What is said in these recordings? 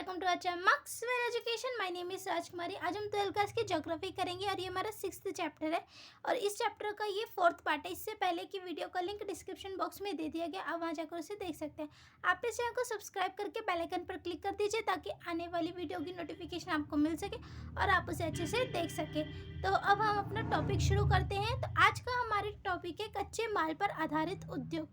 Welcome to our channel Maxwell education. My name is Rajkumari. आज हम 12th class की geography करेंगे और ये हमारा 6th चैप्टर है और इस चैप्टर का ये 4th पार्ट है। इससे पहले की वीडियो का लिंक डिस्क्रिप्शन बॉक्स में दे दिया गया, आप वहाँ जाकर उसे देख सकते हैं। आप इस चैनल को सब्सक्राइब करके बेल आइकन पर क्लिक कर दीजिए ताकि आने वाली वीडियो की नोटिफिकेशन आपको मिल सके और आप उसे अच्छे से देख सके। तो अब हम अपना टॉपिक शुरू करते हैं। तो आज का हमारे टॉपिक है कच्चे माल पर आधारित उद्योग।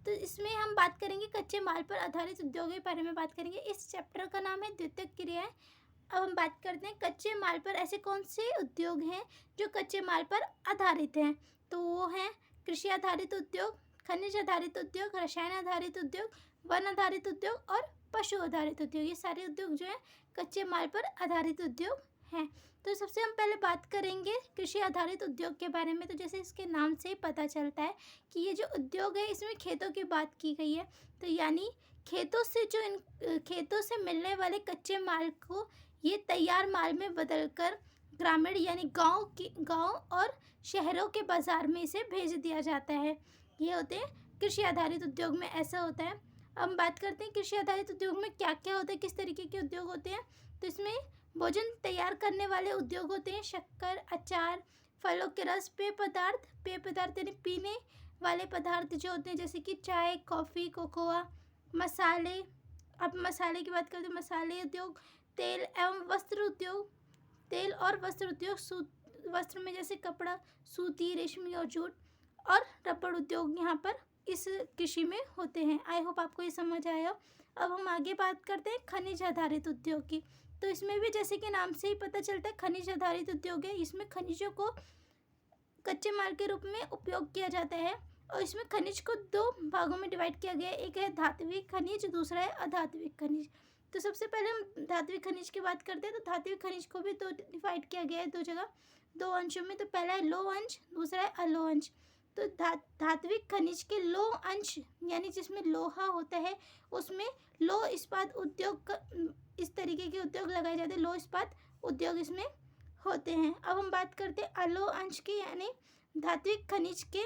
तो इसमें हम बात करेंगे कच्चे माल पर आधारित उद्योग के बारे में बात करेंगे। इस चैप्टर का नाम है द्वितीयक क्रियाएं। अब हम बात करते हैं कच्चे माल पर ऐसे कौन से उद्योग हैं जो कच्चे माल पर आधारित हैं। तो वो हैं कृषि आधारित उद्योग, खनिज आधारित उद्योग, रसायन आधारित उद्योग, वन आधारित उद्योग और पशु आधारित उद्योग। ये सारे उद्योग जो हैं कच्चे माल पर आधारित उद्योग हैं। तो सबसे हम पहले बात करेंगे कृषि आधारित उद्योग के बारे में। तो जैसे इसके नाम से ही पता चलता है कि ये जो उद्योग है इसमें खेतों की बात की गई है। तो यानी खेतों से मिलने वाले कच्चे माल को ये तैयार माल में बदलकर ग्रामीण यानी गांव और शहरों के बाज़ार में इसे भेज दिया जाता है। ये होते हैं कृषि आधारित उद्योग में, ऐसा होता है। अब हम बात करते हैं कृषि आधारित उद्योग में क्या क्या होता है, किस तरीके के उद्योग होते हैं। तो इसमें भोजन तैयार करने वाले उद्योग होते हैं, शक्कर, अचार, फलों के रस, पेय पदार्थ यानी पीने वाले पदार्थ जो होते हैं जैसे कि चाय, कॉफ़ी, कोकोआ, मसाले। अब मसाले की बात करते हैं, मसाले उद्योग, तेल एवं वस्त्र उद्योग, तेल और वस्त्र उद्योग, वस्त्र में जैसे कपड़ा, सूती, रेशमी और जूट और रबड़ उद्योग यहाँ पर इस कृषि में होते हैं। आई होप आपको ये समझ आया। अब हम आगे बात करते हैं खनिज आधारित उद्योग की। तो इसमें भी जैसे कि नाम से ही पता चलता है खनिज आधारित उद्योग है। इसमें खनिजों को कच्चे माल के रूप में उपयोग किया जाता है और इसमें खनिज को दो भागों में डिवाइड किया गया है। एक है धात्विक खनिज, दूसरा है अधात्विक खनिज। तो सबसे पहले हम धात्विक खनिज की बात करते हैं। तो धात्विक खनिज को भी दो डिवाइड किया गया है, दो जगह, दो अंशों में। तो पहला है लौह अंश, दूसरा है अलोह अंश। तो धात्विक खनिज के लौह अंश यानी जिसमें लोहा होता है उसमें लौह इस्पात उद्योग, इस तरीके के उद्योग लगाए जाते हैं। लौह इस्पात उद्योग इसमें होते हैं। अब हम बात करते हैं अलोह अंश की, यानी धात्विक खनिज के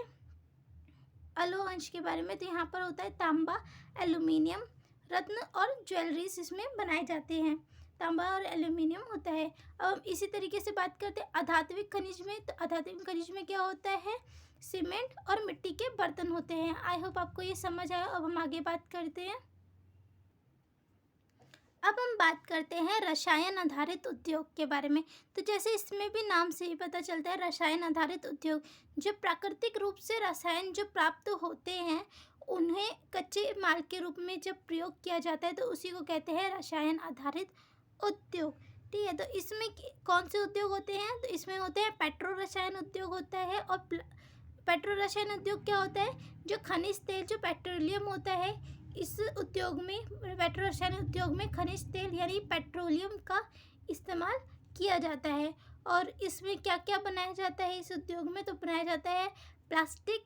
अलोह अंश के बारे में। तो यहाँ पर होता है तांबा, एल्यूमिनियम, रत्न और ज्वेलरीज इसमें बनाए जाते हैं। तांबा और एल्यूमिनियम होता है। अब इसी तरीके से बात करते हैं अधात्विक खनिज में। तो अधात्विक खनिज में क्या होता है, सीमेंट और मिट्टी के बर्तन होते हैं। आई होप आपको ये समझ आया। अब हम आगे बात करते हैं। अब हम बात करते हैं रसायन आधारित उद्योग के बारे में। तो जैसे इसमें भी नाम से ही पता चलता है रसायन आधारित उद्योग, जो प्राकृतिक रूप से रसायन जो प्राप्त होते हैं उन्हें कच्चे माल के रूप में जब प्रयोग किया जाता है तो उसी को कहते हैं रसायन आधारित उद्योग। ठीक है, तो इसमें कौन से उद्योग होते हैं। तो इसमें होते हैं पेट्रो रसायन उद्योग होता है। और पेट्रो रसायन उद्योग क्या होता है, जो खनिज तेल जो पेट्रोलियम होता है, इस उद्योग में, पेट्रो रसायन उद्योग में खनिज तेल यानी पेट्रोलियम का इस्तेमाल किया जाता है। और इसमें क्या क्या बनाया जाता है इस उद्योग में। तो बनाया जाता है प्लास्टिक,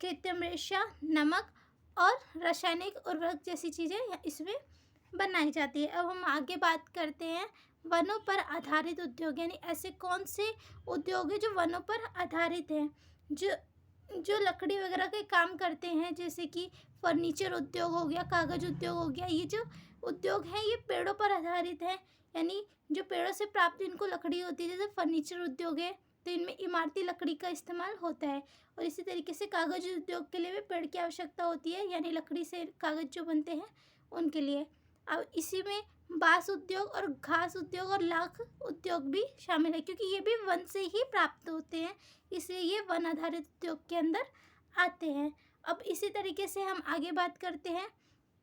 कृत्रिम रेशा, नमक और रासायनिक उर्वरक जैसी चीज़ें इसमें बनाई जाती है। अब हम आगे बात करते हैं वनों पर आधारित उद्योग, यानी ऐसे कौन से उद्योग हैं जो वनों पर आधारित हैं, जो लकड़ी वगैरह के काम करते हैं, जैसे कि फर्नीचर उद्योग हो गया, कागज़ उद्योग हो गया। ये जो उद्योग हैं ये पेड़ों पर आधारित हैं, यानी जो पेड़ों से प्राप्त इनको लकड़ी होती है। जैसे फर्नीचर उद्योग है तो इनमें इमारती लकड़ी का इस्तेमाल होता है। और इसी तरीके से कागज़ उद्योग के लिए भी पेड़ की आवश्यकता होती है, यानी लकड़ी से कागज़ जो बनते हैं उनके लिए। अब इसी में बांस उद्योग और घास उद्योग और लाख उद्योग भी शामिल है, क्योंकि ये भी वन से ही प्राप्त होते हैं, इसलिए ये वन आधारित उद्योग के अंदर आते हैं। अब इसी तरीके से हम आगे बात करते हैं।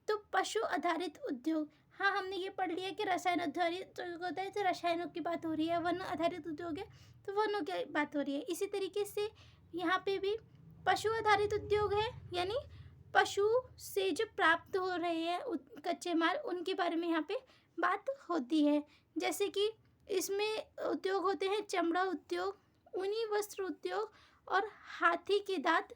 तो पशु आधारित उद्योग, हाँ हमने ये पढ़ लिया कि रसायन आधारित होता है तो रसायनों की बात हो रही है, वन आधारित उद्योग है तो वनों की बात हो रही है। इसी तरीके से यहाँ पे भी पशु आधारित उद्योग है, यानी पशु से जो प्राप्त हो रहे हैं कच्चे माल उनके बारे में यहाँ पे बात होती है। जैसे कि इसमें उद्योग होते हैं चमड़ा उद्योग, ऊनी वस्त्र उद्योग और हाथी दांत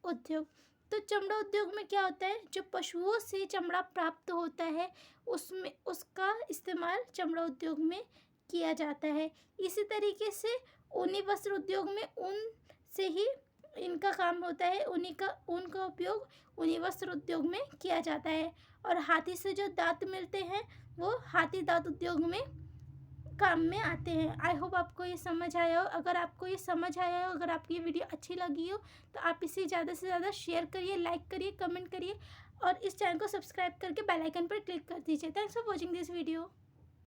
उद्योग। तो चमड़ा उद्योग में क्या होता है, जो पशुओं से चमड़ा प्राप्त होता है उसमें उसका इस्तेमाल चमड़ा उद्योग में किया जाता है। इसी तरीके से ऊनी वस्त्र उद्योग में ऊन से ही इनका काम होता है, उनका उपयोग उन्हीं वस्त्र उद्योग में किया जाता है। और हाथी से जो दांत मिलते हैं वो हाथी दांत उद्योग में काम में आते हैं। आई होप आपको ये समझ आया हो। अगर आपको ये समझ आया हो, अगर आपकी ये वीडियो अच्छी लगी हो तो आप इसे ज़्यादा से ज़्यादा शेयर करिए, लाइक करिए, कमेंट करिए और इस चैनल को सब्सक्राइब करके बेल आइकन पर क्लिक कर दीजिए। Thanks for watching this video.